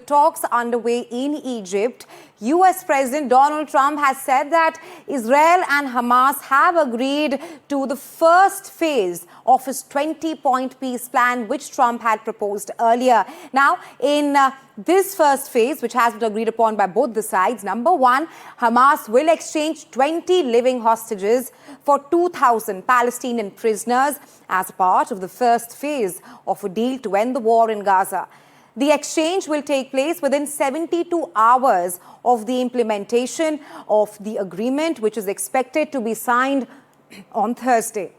Talks underway in Egypt. US President Donald Trump has said that Israel and Hamas have agreed to the first phase of his 20-point peace plan, which Trump had proposed earlier. Now, in this first phase, which has been agreed upon by both the sides, number one, Hamas will exchange 20 living hostages for 2,000 Palestinian prisoners as part of the first phase of a deal to end the war in Gaza. The exchange will take place within 72 hours of the implementation of the agreement, which is expected to be signed on Thursday.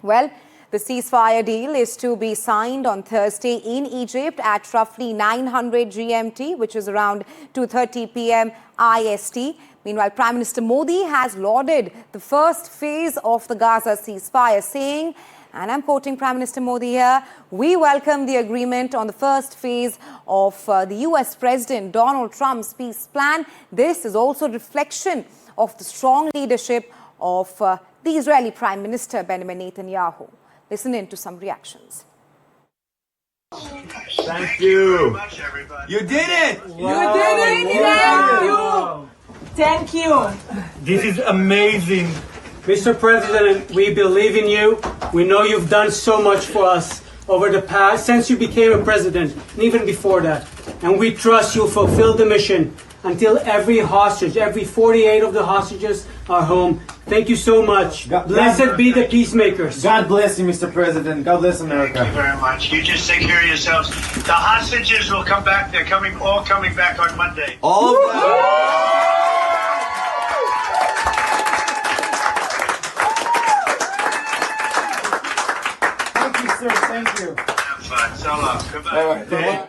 Well, the ceasefire deal is to be signed on Thursday in Egypt at roughly 900 GMT, which is around 2:30 p.m. IST. Meanwhile, Prime Minister Modi has lauded the first phase of the Gaza ceasefire, saying, and I'm quoting Prime Minister Modi here, "We welcome the agreement on the first phase of the US President Donald Trump's peace plan. This is also a reflection of the strong leadership of the Israeli Prime Minister Benjamin Netanyahu." Listen in to some reactions. Thank you. You did it! Wow. You did it! Thank you! Thank you! This is amazing. Mr. President, we believe in you. We know you've done so much for us over the past, since you became a president, and even before that. And we trust you'll fulfill the mission until every hostage, every 48 of the hostages are home. Thank you so much. Blessed be the peacemakers. God bless you, Mr. President. God bless America. Thank you very much. You just take care of yourselves. The hostages will come back. They're all coming back on Monday. All of them. Sir, thank you. Have fun. So long. Goodbye.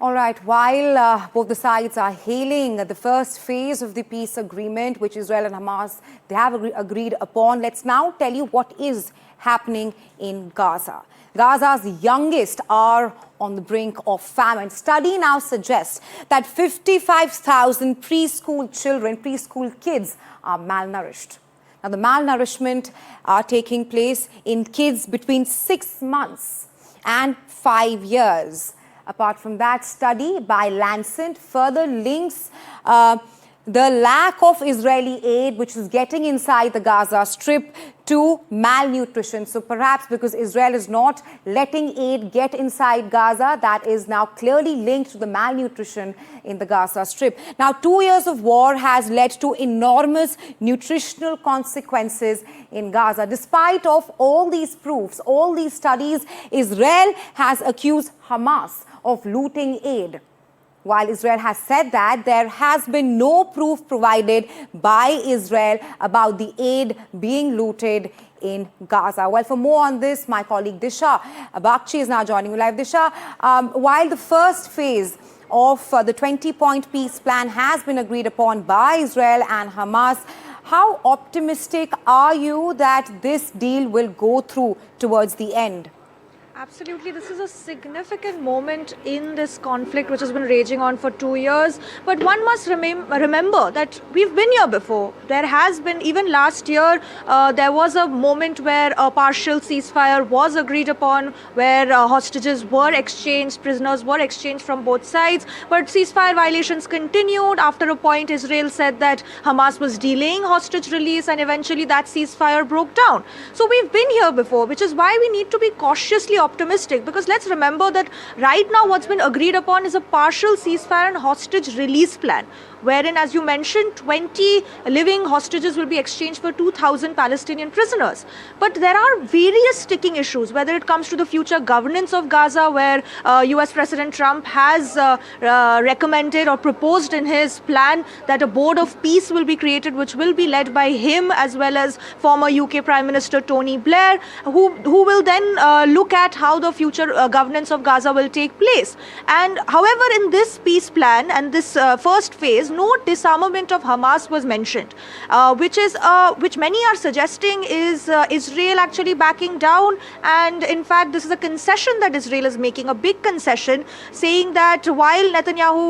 All right, while both the sides are hailing the first phase of the peace agreement, which Israel and Hamas, they have agreed upon, let's now tell you what is happening in Gaza. Gaza's youngest are on the brink of famine. Study now suggests that 55,000 preschool kids are malnourished. Now, the malnourishment are taking place in kids between 6 months and 5 years. Apart from that, study by Lancet further links the lack of Israeli aid, which is getting inside the Gaza Strip, to malnutrition. So perhaps because Israel is not letting aid get inside Gaza, that is now clearly linked to the malnutrition in the Gaza Strip. Now, 2 years of war has led to enormous nutritional consequences in Gaza. Despite of all these proofs, all these studies, Israel has accused Hamas of looting aid. While Israel has said that, there has been no proof provided by Israel about the aid being looted in Gaza. Well, for more on this, my colleague Disha Bakshi is now joining me live. Disha, while the first phase of the 20-point peace plan has been agreed upon by Israel and Hamas, how optimistic are you that this deal will go through towards the end? Absolutely. This is a significant moment in this conflict which has been raging on for 2 years. But one must remember that we've been here before. There has been, even last year, there was a moment where a partial ceasefire was agreed upon, where hostages were exchanged, prisoners were exchanged from both sides. But ceasefire violations continued. After a point, Israel said that Hamas was delaying hostage release, and eventually that ceasefire broke down. So we've been here before, which is why we need to be cautiously optimistic, because let's remember that right now what's been agreed upon is a partial ceasefire and hostage release plan, wherein, as you mentioned, 20 living hostages will be exchanged for 2,000 Palestinian prisoners. But there are various sticking issues, whether it comes to the future governance of Gaza, where US President Trump has recommended or proposed in his plan that a board of peace will be created, which will be led by him as well as former UK Prime Minister Tony Blair, who will then look at how the future governance of Gaza will take place. And however, in this peace plan and this first phase, no disarmament of Hamas was mentioned, which many are suggesting is Israel actually backing down. And in fact, this is a concession that Israel is making, a big concession, saying that while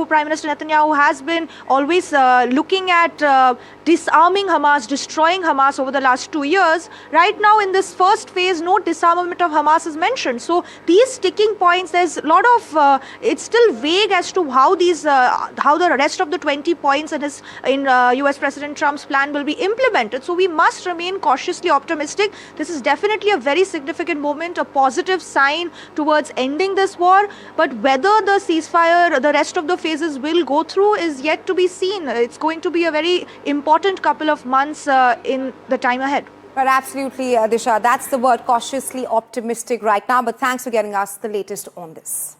Prime Minister Netanyahu has been always looking at disarming Hamas, destroying Hamas over the last 2 years, right now in this first phase, no disarmament of Hamas is mentioned. And so these sticking points, there's a lot of, it's still vague as to how these, how the rest of the 20 points in US President Trump's plan will be implemented. So we must remain cautiously optimistic. This is definitely a very significant moment, a positive sign towards ending this war. But whether the ceasefire, the rest of the phases will go through is yet to be seen. It's going to be a very important couple of months in the time ahead. But absolutely, Disha, that's the word, cautiously optimistic right now. But thanks for getting us the latest on this.